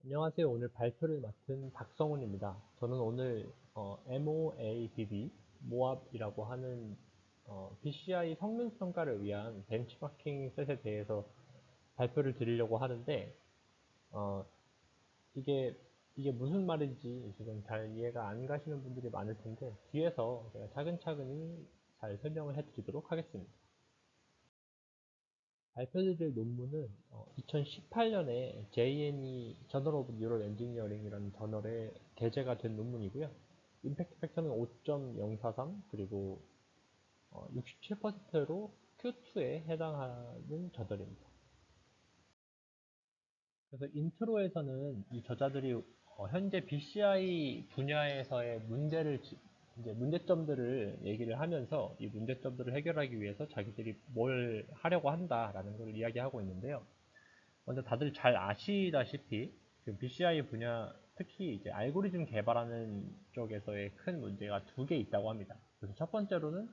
안녕하세요. 오늘 발표를 맡은 박성훈입니다. 저는 오늘 MOABB, 모압이라고 하는 BCI 성능 평가를 위한 벤치마킹 셋에 대해서 발표를 드리려고 하는데 어, 이게 이게 무슨 말인지 지금 잘 이해가 안 가시는 분들이 많을 텐데 뒤에서 제가 차근차근히 잘 설명을 해드리도록 하겠습니다. 발표드릴 논문은 2018년에 JNE Journal of Neural Engineering이라는 저널에 게재가 된 논문이고요. 임팩트 팩터는 5.043 그리고 67%로 Q2에 해당하는 저널입니다. 그래서 인트로에서는 이 저자들이 현재 BCI 분야에서의 이제 문제점들을 얘기를 하면서 이 문제점들을 해결하기 위해서 자기들이 뭘 하려고 한다라는 걸 이야기하고 있는데요. 먼저 다들 잘 아시다시피 그 BCI 분야, 특히 이제 알고리즘 개발하는 쪽에서의 큰 문제가 두 개 있다고 합니다. 그래서 첫 번째로는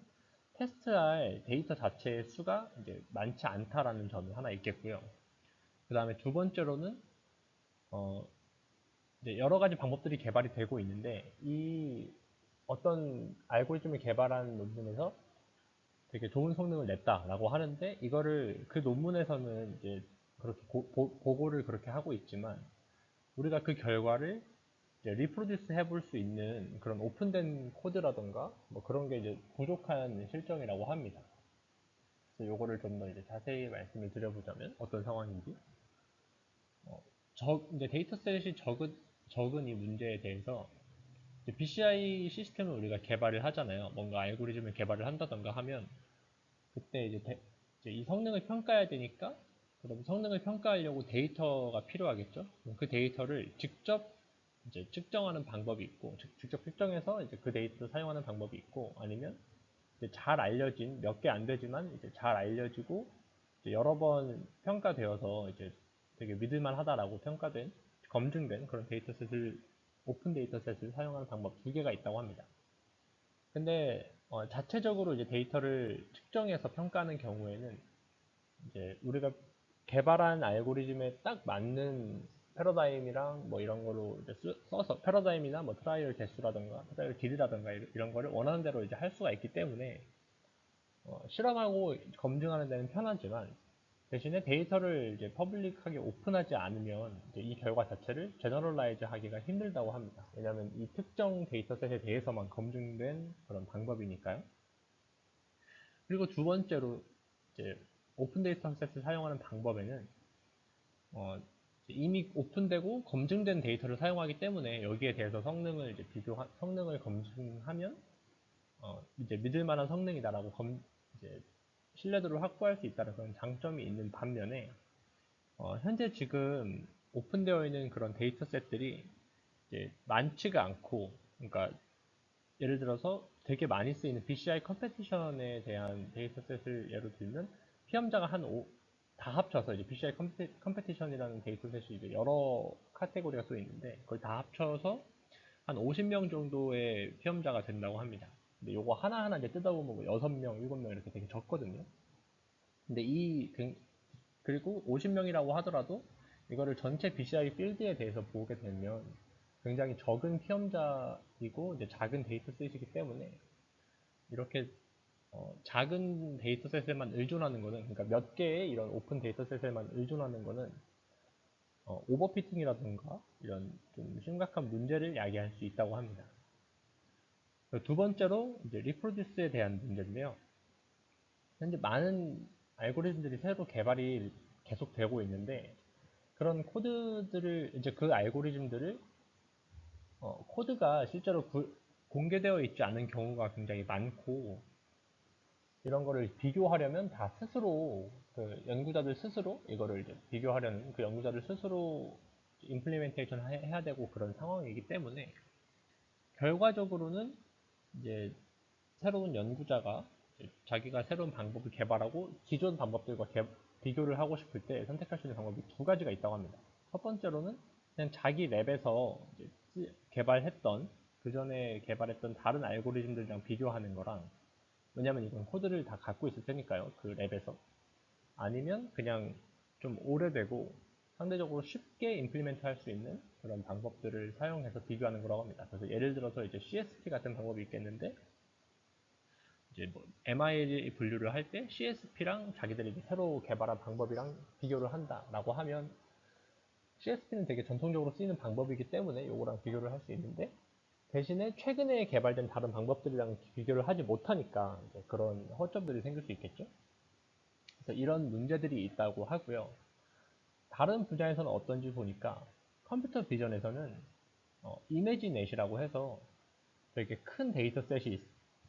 테스트할 데이터 자체의 수가 이제 많지 않다라는 점이 하나 있겠고요. 그 다음에 두 번째로는 어, 이제 여러 가지 방법들이 개발이 되고 있는데 이 어떤 알고리즘을 개발한 논문에서 되게 좋은 성능을 냈다라고 하는데 이거를 그 논문에서는 이제 그렇게 보고를 그렇게 하고 있지만 우리가 그 결과를 이제 리프로듀스 해볼 수 있는 그런 오픈된 코드라던가 뭐 그런 게 이제 부족한 실정이라고 합니다. 그래서 요거를 좀 더 이제 자세히 말씀을 드려보자면 어떤 상황인지 이제 데이터셋이 적은 이 문제에 대해서 BCI 시스템을 우리가 개발을 하잖아요. 뭔가 알고리즘을 개발을 한다던가 하면 그때 이제 이 성능을 평가해야 되니까 그럼 성능을 평가하려고 데이터가 필요하겠죠. 그 데이터를 직접 이제 측정하는 방법이 있고 직접 측정해서 이제 그 데이터를 사용하는 방법이 있고 아니면 이제 잘 알려진 몇 개 안 되지만 이제 잘 알려지고 이제 여러 번 평가되어서 이제 되게 믿을만 하다라고 평가된 검증된 그런 데이터셋을 오픈 데이터셋을 사용하는 방법 두 개가 있다고 합니다. 근데 자체적으로 이제 데이터를 측정해서 평가하는 경우에는 이제 우리가 개발한 알고리즘에 딱 맞는 패러다임이랑 뭐 이런 거로 이제 써서 패러다임이나 뭐 트라이얼 개수라던가 트라이얼 딜이라던가 이런 거를 원하는 대로 이제 할 수가 있기 때문에 실험하고 검증하는 데는 편하지만 대신에 데이터를 이제 퍼블릭하게 오픈하지 않으면 이제 이 결과 자체를 제너럴라이즈 하기가 힘들다고 합니다. 왜냐하면 이 특정 데이터셋에 대해서만 검증된 그런 방법이니까요. 그리고 두 번째로 이제 오픈 데이터셋을 사용하는 방법에는 이미 오픈되고 검증된 데이터를 사용하기 때문에 여기에 대해서 성능을 검증하면 이제 믿을 만한 성능이다라고 이제 신뢰도를 확보할 수 있다는 그런 장점이 있는 반면에 현재 지금 오픈되어 있는 그런 데이터셋들이 이제 많지가 않고 그러니까 예를 들어서 되게 많이 쓰이는 BCI 컴페티션에 대한 데이터셋을 예로 들면 피험자가 다 합쳐서 이제 BCI 컴페티션이라는 데이터셋이 이제 여러 카테고리가 또 있는데 그걸 다 합쳐서 한 50명 정도의 피험자가 된다고 합니다. 근데 요거 하나하나 이제 뜯어보면 뭐 6명, 7명 이렇게 되게 적거든요. 근데 그리고 50명이라고 하더라도 이거를 전체 BCI 필드에 대해서 보게 되면 굉장히 적은 피험자이고 이제 작은 데이터셋이기 때문에 이렇게 작은 데이터셋에만 의존하는 거는 그러니까 몇 개의 이런 오픈 데이터셋에만 의존하는 거는 오버피팅이라든가 이런 좀 심각한 문제를 야기할 수 있다고 합니다. 두 번째로 이제 리프로듀스에 대한 문제인데요. 현재 많은 알고리즘들이 새로 개발이 계속되고 있는데 그런 코드들을 이제 그 알고리즘들을 코드가 실제로 공개되어 있지 않은 경우가 굉장히 많고 이런 거를 비교하려면 다 스스로 그 연구자들 스스로 이거를 이제 비교하려는 그 연구자들 스스로 임플리멘테이션 해야 되고 그런 상황이기 때문에 결과적으로는 이제 새로운 연구자가 자기가 새로운 방법을 개발하고 기존 방법들과 비교를 하고 싶을 때 선택할 수 있는 방법이 두 가지가 있다고 합니다. 첫 번째로는 그냥 자기 랩에서 개발했던 그 전에 개발했던 다른 알고리즘들이랑 비교하는 거랑 왜냐면 이건 코드를 다 갖고 있을 테니까요. 그 랩에서 아니면 그냥 좀 오래되고 상대적으로 쉽게 임플리멘트 할 수 있는 그런 방법들을 사용해서 비교하는 거라고 합니다. 그래서 예를 들어서 이제 CSP 같은 방법이 있겠는데, 이제 뭐 MIL 분류를 할 때 CSP랑 자기들이 새로 개발한 방법이랑 비교를 한다라고 하면, CSP는 되게 전통적으로 쓰이는 방법이기 때문에 요거랑 비교를 할 수 있는데, 대신에 최근에 개발된 다른 방법들이랑 비교를 하지 못하니까 이제 그런 허점들이 생길 수 있겠죠. 그래서 이런 문제들이 있다고 하고요. 다른 분야에서는 어떤지 보니까 컴퓨터 비전에서는 이미지넷이라고 해서 되게 큰 데이터셋이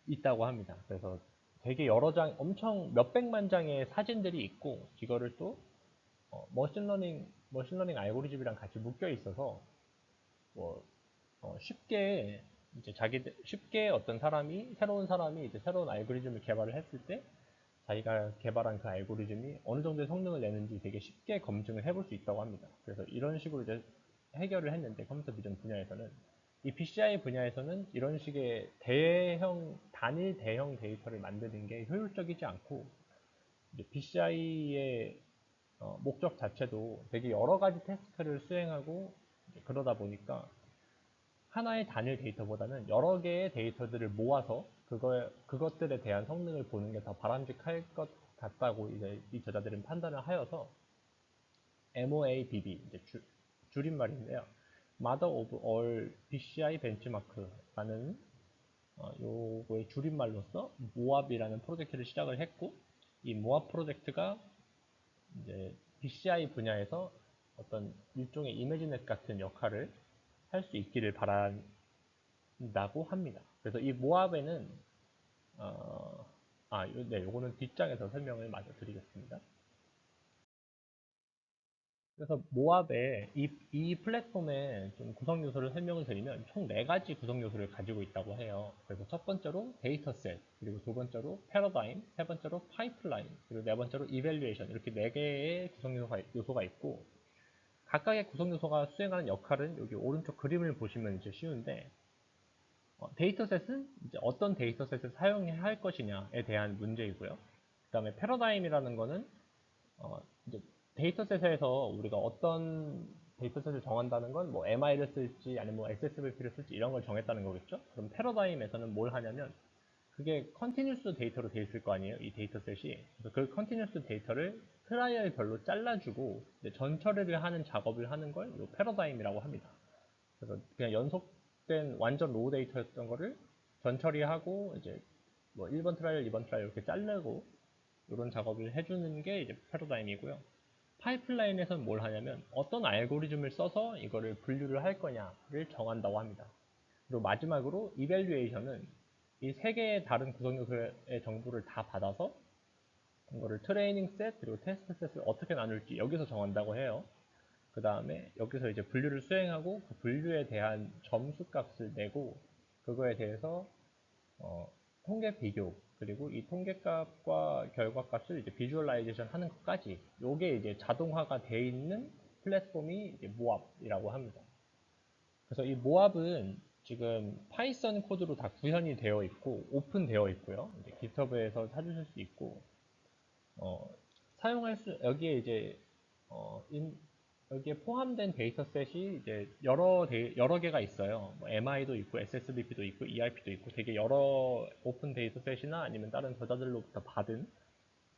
있다고 합니다. 그래서 되게 여러 장, 엄청 몇백만 장의 사진들이 있고, 이거를 또 머신러닝 알고리즘이랑 같이 묶여 있어서 뭐 쉽게 이제 쉽게 어떤 새로운 사람이 이제 새로운 알고리즘을 개발을 했을 때 자기가 개발한 그 알고리즘이 어느 정도의 성능을 내는지 되게 쉽게 검증을 해볼 수 있다고 합니다. 그래서 이런 식으로 이제 해결을 했는데, 컴퓨터 비전 분야에서는, 이 BCI 분야에서는 이런 식의 단일 대형 데이터를 만드는 게 효율적이지 않고, BCI의 목적 자체도 되게 여러 가지 태스크를 수행하고 그러다 보니까 하나의 단일 데이터보다는 여러 개의 데이터들을 모아서 그것들에 대한 성능을 보는 게 더 바람직할 것 같다고 이제 이 저자들은 판단을 하여서 MOABB, 이제 줄임말인데요. Mother of All BCI Benchmark라는 요거의 줄임말로서 모압이라는 프로젝트를 시작을 했고, 이 모압 프로젝트가 이제 BCI 분야에서 어떤 일종의 이미지넷 같은 역할을 할 수 있기를 바란다고 합니다. 그래서 이 모압에는 네, 요거는 뒷장에서 설명을 마저 드리겠습니다. 그래서 모압의 이 플랫폼의 좀 구성 요소를 설명을 드리면 총 4가지 구성 요소를 가지고 있다고 해요. 그래서 첫 번째로 데이터셋, 그리고 두 번째로 패러다임, 세 번째로 파이프라인, 그리고 네 번째로 이밸류에이션, 이렇게 4개의 구성 요소가 있고, 각각의 구성 요소가 수행하는 역할은 여기 오른쪽 그림을 보시면 이제 쉬운데, 데이터셋은 이제 어떤 데이터셋을 사용해야 할 것이냐에 대한 문제이고요. 그 다음에 패러다임이라는 거는 이제 데이터셋에서 우리가 어떤 데이터셋을 정한다는 건 뭐 MI를 쓸지 아니면 뭐 XSVP를 쓸지 이런 걸 정했다는 거겠죠. 그럼 패러다임에서는 뭘 하냐면, 그게 컨티뉴스 데이터로 돼 있을 거 아니에요, 이 데이터셋이. 그래서 그 컨티뉴스 데이터를 트라이얼별로 잘라주고 전 처리를 하는 작업을 하는 걸 패러다임이라고 합니다. 그래서 그냥 연속된 완전 로우 데이터였던 거를 전 처리하고 이제 뭐 1번 트라이얼, 2번 트라이얼 이렇게 자르고 이런 작업을 해주는 게 이제 패러다임이고요. 파이프라인에서는 뭘 하냐면 어떤 알고리즘을 써서 이거를 분류를 할 거냐를 정한다고 합니다. 그리고 마지막으로 이밸류에이션은 이 세 개의 다른 구성 요소의 정보를 다 받아서 이거를 트레이닝 셋 그리고 테스트 셋을 어떻게 나눌지 여기서 정한다고 해요. 그 다음에 여기서 이제 분류를 수행하고 그 분류에 대한 점수 값을 내고, 그거에 대해서 통계 비교, 그리고 이 통계값과 결과값을 이제 비주얼라이제이션 하는 것까지, 요게 이제 자동화가 돼 있는 플랫폼이 이제 모압이라고 합니다. 그래서 이 모압은 지금 파이썬 코드로 다 구현이 되어 있고 오픈되어 있고요. 이제 GitHub에서 찾으실 수 있고, 여기에 이제 여기에 포함된 데이터셋이 이제 여러 개가 있어요. 뭐 MI도 있고, SSVP도 있고, EIP도 있고, 되게 여러 오픈 데이터셋이나 아니면 다른 저자들로부터 받은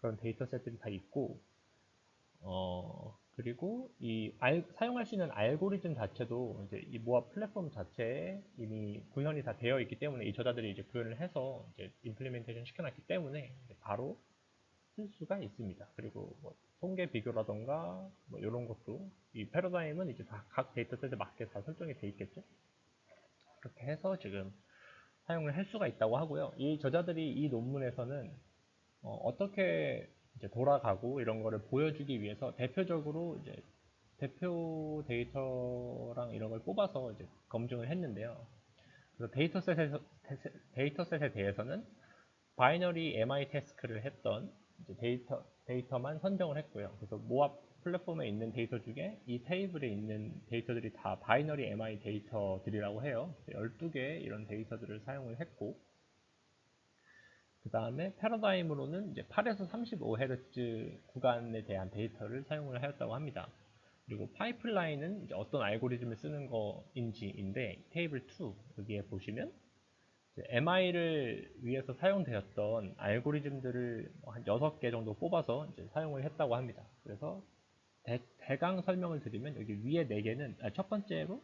그런 데이터셋들이 다 있고, 그리고 사용할 수 있는 알고리즘 자체도 이제 이 모아 플랫폼 자체에 이미 구현이 다 되어 있기 때문에, 이 저자들이 이제 구현을 해서 이제 임플리멘테이션 시켜놨기 때문에 바로 쓸 수가 있습니다. 그리고 뭐 통계 비교라던가 뭐 이런 것도, 이 패러다임은 이제 다 각 데이터셋에 맞게 다 설정이 돼 있겠죠. 그렇게 해서 지금 사용을 할 수가 있다고 하고요. 이 저자들이 이 논문에서는 떻게 이제 돌아가고 이런 거를 보여주기 위해서 대표적으로 이제 대표 데이터랑 이런 걸 뽑아서 이제 검증을 했는데요. 그래서 데이터셋에 대해서는 바이너리 MI 태스크를 했던 이제 데이터만 선정을 했고요. 그래서 모압 플랫폼에 있는 데이터 중에 이 테이블에 있는 데이터들이 다 바이너리 MI 데이터들이라고 해요. 12개의 이런 데이터들을 사용을 했고, 그 다음에 패러다임으로는 이제 8에서 35Hz 구간에 대한 데이터를 사용을 하였다고 합니다. 그리고 파이프라인은 이제 어떤 알고리즘을 쓰는 거인지인데 테이블 2 여기에 보시면 MI를 위해서 사용되었던 알고리즘들을 한 6개 정도 뽑아서 이제 사용을 했다고 합니다. 그래서 대강 설명을 드리면 여기 위에 4개는 첫 번째로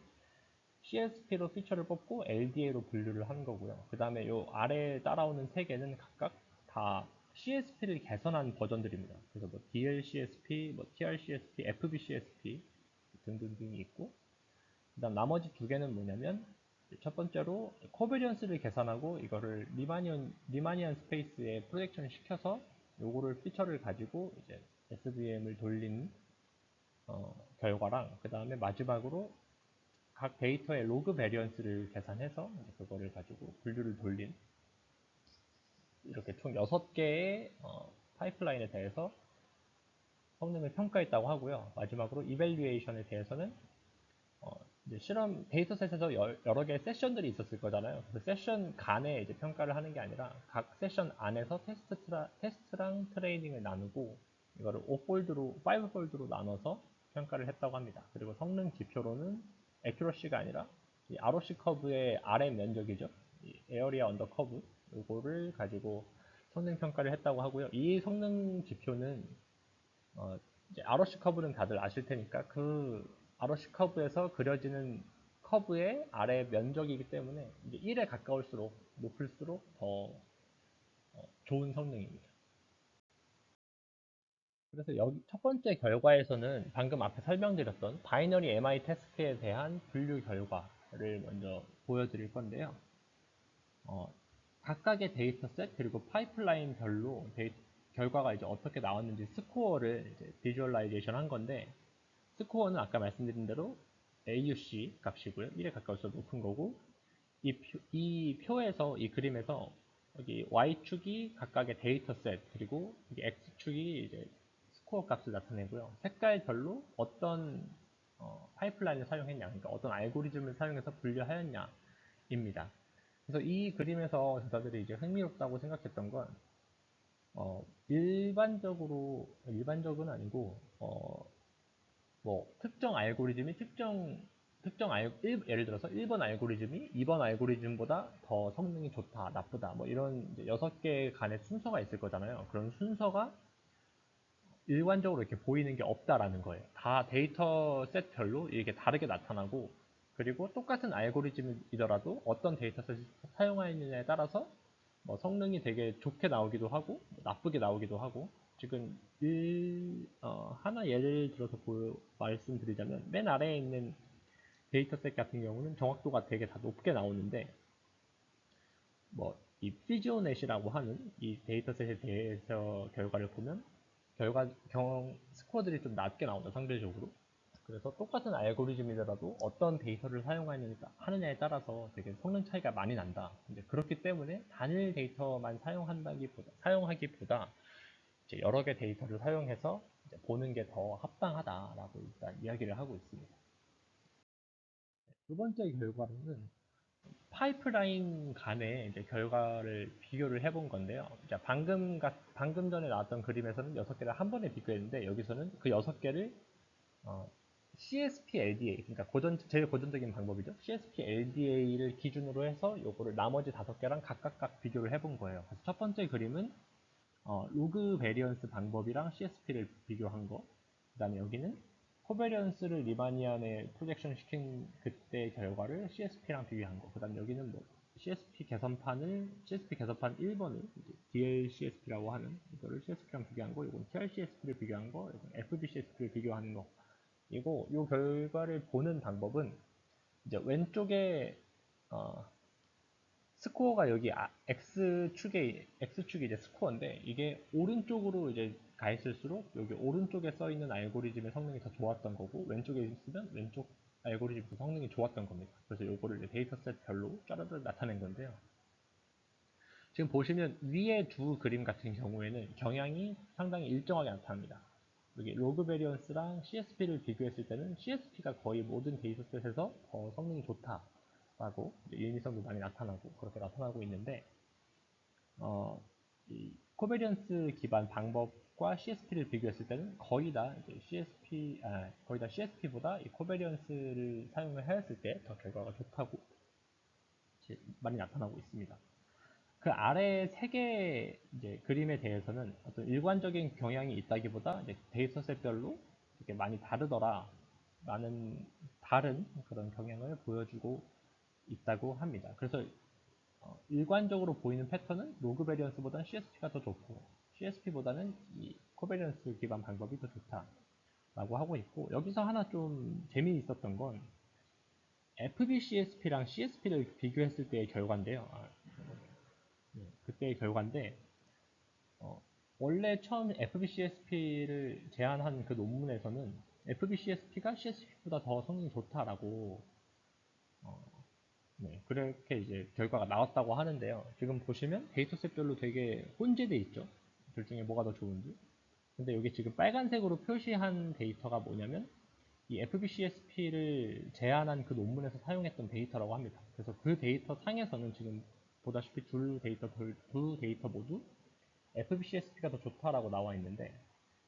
CSP로 피처를 뽑고 LDA로 분류를 하는 거고요. 그 다음에 요 아래에 따라오는 3개는 각각 다 CSP를 개선한 버전들입니다. 그래서 뭐 DLCSP, 뭐 TRCSP, FBCSP 등등등이 있고, 그다음 나머지 2개는 뭐냐면 첫 번째로 코베리언스를 계산하고 이거를 리마니안 스페이스에 프로젝션 시켜서 요거를 피처를 가지고 이제 SVM을 돌린 결과랑 그 다음에 마지막으로 각 데이터의 로그 베리언스를 계산해서 이제 그거를 가지고 분류를 돌린 이렇게 총 6개의 파이프라인에 대해서 성능을 평가했다고 하고요. 마지막으로 이밸류에이션에 대해서는 이제 실험 데이터셋에서 여러 개의 세션들이 있었을 거잖아요. 그 세션 간에 이제 평가를 하는 게 아니라 각 세션 안에서 테스트랑 트레이닝을 나누고 이거를 5폴드로 나눠서 평가를 했다고 합니다. 그리고 성능 지표로는 애큐러시가 아니라 이 ROC 커브의 아래 면적이죠. 이 에어리아 언더 커브 이거를 가지고 성능 평가를 했다고 하고요. 이 성능 지표는 이제 ROC 커브는 다들 아실 테니까 그 ROC 커브에서 그려지는 커브의 아래 면적이기 때문에 이제 1에 가까울수록 높을수록 더 좋은 성능입니다. 그래서 여기 첫 번째 결과에서는 방금 앞에 설명드렸던 바이너리 MI 태스크에 대한 분류 결과를 먼저 보여드릴 건데요. 어, 각각의 데이터셋 그리고 파이프라인별로 결과가 이제 어떻게 나왔는지 스코어를 이제 비주얼라이제이션 한 건데 스코어는 아까 말씀드린 대로 AUC 값이고요. 1에 가까울수록 높은 거고 이 표에서 이 그림에서 여기 Y축이 각각의 데이터셋 그리고 여기 X축이 이제 스코어 값을 나타내고요. 색깔별로 어떤 파이프라인을 사용했냐, 그러니까 어떤 알고리즘을 사용해서 분류하였냐입니다. 그래서 이 그림에서 저자들이 이제 흥미롭다고 생각했던 건 일반적은 아니고 뭐 특정 알고리즘이 예를 들어서 1번 알고리즘이 2번 알고리즘보다 더 성능이 좋다, 나쁘다, 뭐 이런 이제 6개 간의 순서가 있을 거잖아요. 그런 순서가 일관적으로 이렇게 보이는 게 없다라는 거예요. 다 데이터 셋별로 이게 다르게 나타나고, 그리고 똑같은 알고리즘이더라도 어떤 데이터셋을 사용하느냐에 따라서 뭐 성능이 되게 좋게 나오기도 하고 나쁘게 나오기도 하고. 지금 하나 예를 들어서 말씀드리자면 맨 아래에 있는 데이터셋 같은 경우는 정확도가 되게 다 높게 나오는데 뭐 이 피지오넷이라고 하는 이 데이터셋에 대해서 결과를 보면 스코어들이 좀 낮게 나온다 상대적으로. 그래서 똑같은 알고리즘이더라도 어떤 데이터를 사용하느냐에 따라서 되게 성능 차이가 많이 난다. 이제 그렇기 때문에 단일 데이터만 사용하기보다 이제 여러 개 데이터를 사용해서 이제 보는 게 더 합당하다라고 일단 이야기를 하고 있습니다. 두 번째 결과로는 파이프라인 간의 이제 결과를 비교를 해본 건데요. 방금 전에 나왔던 그림에서는 6개를 한 번에 비교했는데 여기서는 그 6개를 CSP LDA, 그러니까 제일 고전적인 방법이죠. CSP LDA를 기준으로 해서 요거를 나머지 5개랑 각각 비교를 해본 거예요. 그래서 첫 번째 그림은 로그 베리언스 방법이랑 CSP를 비교한 거. 그 다음에 여기는 코베리언스를 리마니안에 프로젝션 시킨 그때 결과를 CSP랑 비교한 거. 그 다음에 여기는 뭐 CSP 개선판 1번을 DLCSP라고 하는 이거를 CSP랑 비교한 거. 이건 TRCSP를 비교한 거. 이건 FBCSP를 비교하는 거. 이거 이 결과를 보는 방법은 이제 왼쪽에 어, 스코어가 여기 X축이 이제 스코어인데 이게 오른쪽으로 이제 가 있을수록 여기 오른쪽에 써 있는 알고리즘의 성능이 더 좋았던 거고 왼쪽에 있으면 왼쪽 알고리즘의 성능이 좋았던 겁니다. 그래서 요거를 이제 데이터셋별로 짜르르 나타낸 건데요. 지금 보시면 위에 두 그림 같은 경우에는 경향이 상당히 일정하게 나타납니다. 여기 로그 베리언스랑 CSP를 비교했을 때는 CSP가 거의 모든 데이터셋에서 더 성능이 좋다라고 일미성도 많이 나타나고 그렇게 나타나고 있는데 이 코베리언스 기반 방법과 과 CSP를 비교했을 때는 거의 다 이제 거의 다 CSP보다 이 코베리언스를 사용을 하였을 때 더 결과가 좋다고 많이 나타나고 있습니다. 그 아래 세 개의 이제 그림에 대해서는 어떤 일관적인 경향이 있다기보다 이제 데이터셋별로 이렇게 많이 다르더라 라는 다른 그런 경향을 보여주고 있다고 합니다. 그래서 일관적으로 보이는 패턴은 로그 베리언스보다는 CSP가 더 좋고 CSP보다는 이 코베리언스 기반 방법이 더 좋다라고 하고 있고, 여기서 하나 좀 재미있었던 건 FBCSP랑 CSP를 비교했을 때의 결과인데요. 그때의 결과인데 원래 처음 FBCSP를 제안한 그 논문에서는 FBCSP가 CSP보다 더 성능이 좋다라고 그렇게 이제 결과가 나왔다고 하는데요. 지금 보시면 데이터셋별로 되게 혼재돼 있죠. 둘 중에 뭐가 더 좋은지. 근데 여기 지금 빨간색으로 표시한 데이터가 뭐냐면 이 FBCSP를 제안한 그 논문에서 사용했던 데이터라고 합니다. 그래서 그 데이터 상에서는 지금 보다시피 두 데이터 모두 FBCSP가 더 좋다라고 나와 있는데,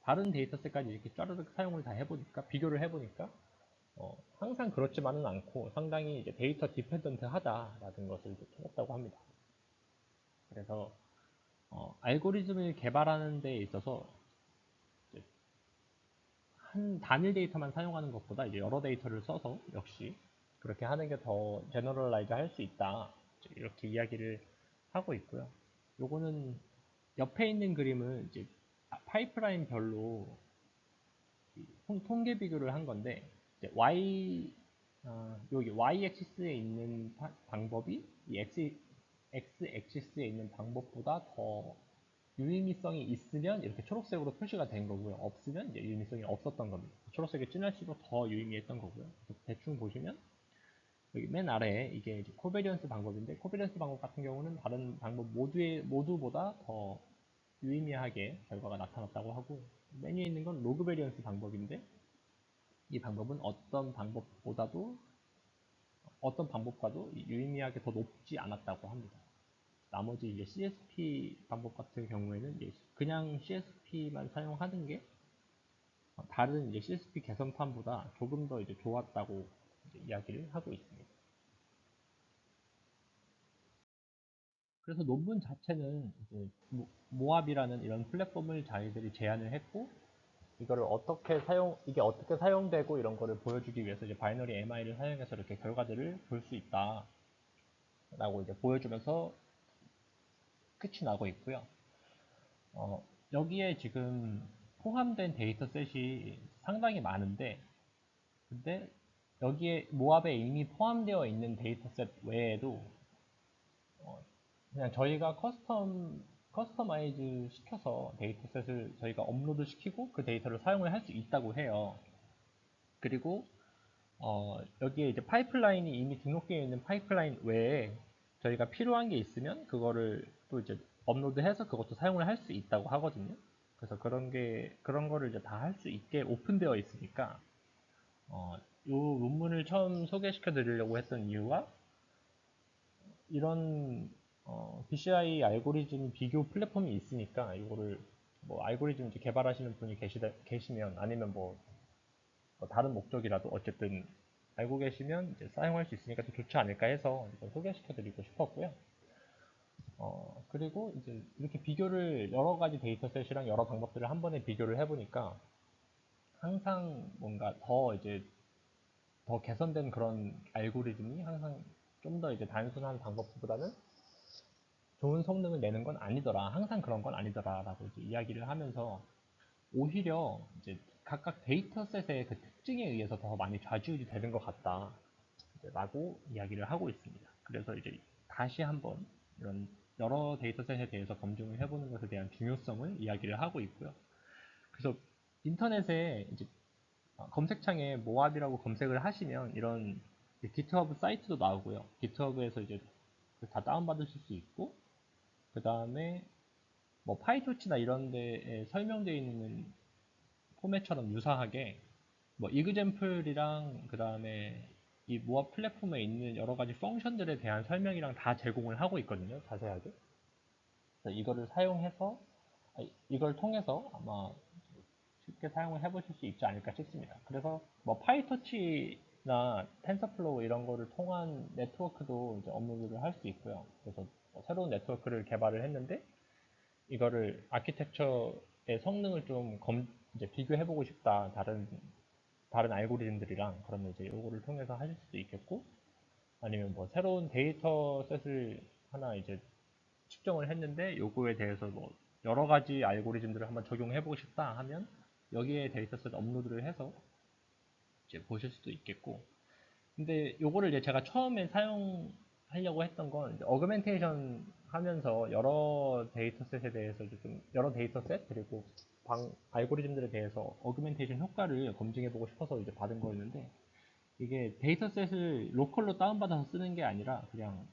다른 데이터셋까지 이렇게 쫘르륵 사용을 다 해보니까, 비교를 해보니까 항상 그렇지만은 않고 상당히 이제 데이터 디펜던트 하다라는 것을 이제 찾았다고 합니다. 그래서 알고리즘을 개발하는 데 있어서 한 단일 데이터만 사용하는 것보다 이제 여러 데이터를 써서 역시 그렇게 하는 게 더 제너럴라이즈 할 수 있다, 이렇게 이야기를 하고 있고요. 요거는 옆에 있는 그림은 이제 파이프라인별로 통계 비교를 한 건데, 이제 여기 y-axis에 있는 방법이 이 x-axis에 있는 방법보다 더 유의미성이 있으면 이렇게 초록색으로 표시가 된 거고요. 없으면 이제 유의미성이 없었던 겁니다. 초록색이 진할수록 더 유의미했던 거고요. 대충 보시면 여기 맨 아래에 이게 이제 코베리언스 방법인데, 코베리언스 방법 같은 경우는 다른 방법 모두보다 더 유의미하게 결과가 나타났다고 하고, 맨 위에 있는 건 로그 베리언스 방법인데, 이 방법은 어떤 방법과도 유의미하게 더 높지 않았다고 합니다. 나머지 이제 CSP 방법 같은 경우에는 이제 그냥 CSP만 사용하는 게 다른 이제 CSP 개선판보다 조금 더 이제 좋았다고 이제 이야기를 하고 있습니다. 그래서 논문 자체는 이제 모압이라는 이런 플랫폼을 자기들이 제안을 했고, 이게 어떻게 사용되고 이런 거를 보여주기 위해서 이제 바이너리 MI를 사용해서 이렇게 결과들을 볼 수 있다라고 이제 보여주면서 끝이 나고 있고요. 여기에 지금 포함된 데이터셋이 상당히 많은데, 근데 여기에 모압에 이미 포함되어 있는 데이터셋 외에도 그냥 저희가 커스터마이즈 시켜서 데이터셋을 저희가 업로드 시키고 그 데이터를 사용을 할 수 있다고 해요. 그리고 여기에 이제 파이프라인이 이미 등록되어 있는 파이프라인 외에 저희가 필요한 게 있으면 그거를 또 이제 업로드해서 그것도 사용을 할 수 있다고 하거든요. 그래서 그런 거를 이제 다 할 수 있게 오픈되어 있으니까 이 논문을 처음 소개시켜 드리려고 했던 이유가, 이런 BCI 알고리즘 비교 플랫폼이 있으니까 이거를 뭐 알고리즘 이제 개발하시는 분이 계시면 아니면 뭐 다른 목적이라도 어쨌든 알고 계시면 이제 사용할 수 있으니까 더 좋지 않을까 해서 이걸 소개시켜 드리고 싶었고요. 그리고 이제 이렇게 비교를 여러 가지 데이터셋이랑 여러 방법들을 한 번에 비교를 해보니까 항상 뭔가 더 개선된 그런 알고리즘이 항상 좀 더 이제 단순한 방법보다는 좋은 성능을 내는 건 아니더라, 항상 그런 건 아니더라라고 이제 이야기를 하면서 오히려 이제 각각 데이터셋의 그 특징에 의해서 더 많이 좌지우지 되는 것 같다라고 이야기를 하고 있습니다. 그래서 이제 다시 한번 이런 여러 데이터셋에 대해서 검증을 해보는 것에 대한 중요성을 이야기를 하고 있고요. 그래서 인터넷에 이제 검색창에 모압이라고 검색을 하시면 이런 GitHub 사이트도 나오고요. GitHub에서 이제 다 다운받으실 수 있고, 그 다음에 뭐 파이토치나 이런 데에 설명되어 있는 포맷처럼 유사하게 뭐 이그젬플이랑 그 다음에 이 모압 플랫폼에 있는 여러 가지 펑션들에 대한 설명이랑 다 제공을 하고 있거든요, 자세하게. 그래서 이거를 사용해서 이걸 통해서 아마 쉽게 사용을 해보실 수 있지 않을까 싶습니다. 그래서 뭐 파이터치나 텐서플로우 이런 거를 통한 네트워크도 이제 업로드를 할 수 있고요. 그래서 뭐 새로운 네트워크를 개발을 했는데 이거를 아키텍처의 성능을 좀 이제 비교해보고 싶다. 다른 알고리즘들이랑 그러면 이제 요거를 통해서 하실 수도 있겠고 아니면 뭐 새로운 데이터 셋을 하나 이제 측정을 했는데 요거에 대해서 뭐 여러 가지 알고리즘들을 한번 적용해보고 싶다 하면 여기에 데이터셋 업로드를 해서 이제 보실 수도 있겠고 근데 요거를 이제 제가 처음에 사용하려고 했던 건 이제 어그멘테이션 하면서 여러 데이터셋에 대해서 좀 여러 데이터셋 그리고 알고리즘들에 대해서 어그멘테이션 효과를 검증해보고 싶어서 이제 받은 거였는데 이게 데이터셋을 로컬로 다운받아서 쓰는 게 아니라 그냥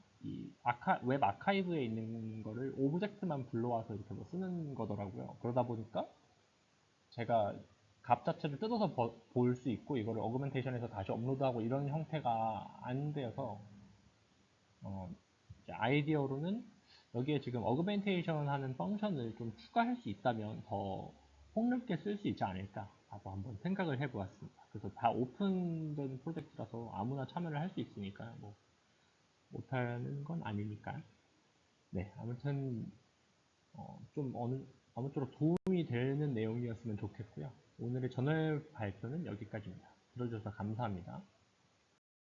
웹 아카이브에 있는 거를 오브젝트만 불러와서 이렇게 뭐 쓰는 거더라고요. 그러다 보니까 제가 값 자체를 뜯어서 볼 수 있고 이거를 어그멘테이션에서 다시 업로드하고 이런 형태가 안 되어서 이제 아이디어로는 여기에 지금 어그멘테이션 하는 펑션을 좀 추가할 수 있다면 더 폭넓게 쓸 수 있지 않을까라고 한번 생각을 해보았습니다. 그래서 다 오픈된 프로젝트라서 아무나 참여를 할 수 있으니까 뭐 못하는 건 아니니까. 네, 아무튼 좀 아무쪼록 도움이 되는 내용이었으면 좋겠고요. 오늘의 저널 발표는 여기까지입니다. 들어주셔서 감사합니다.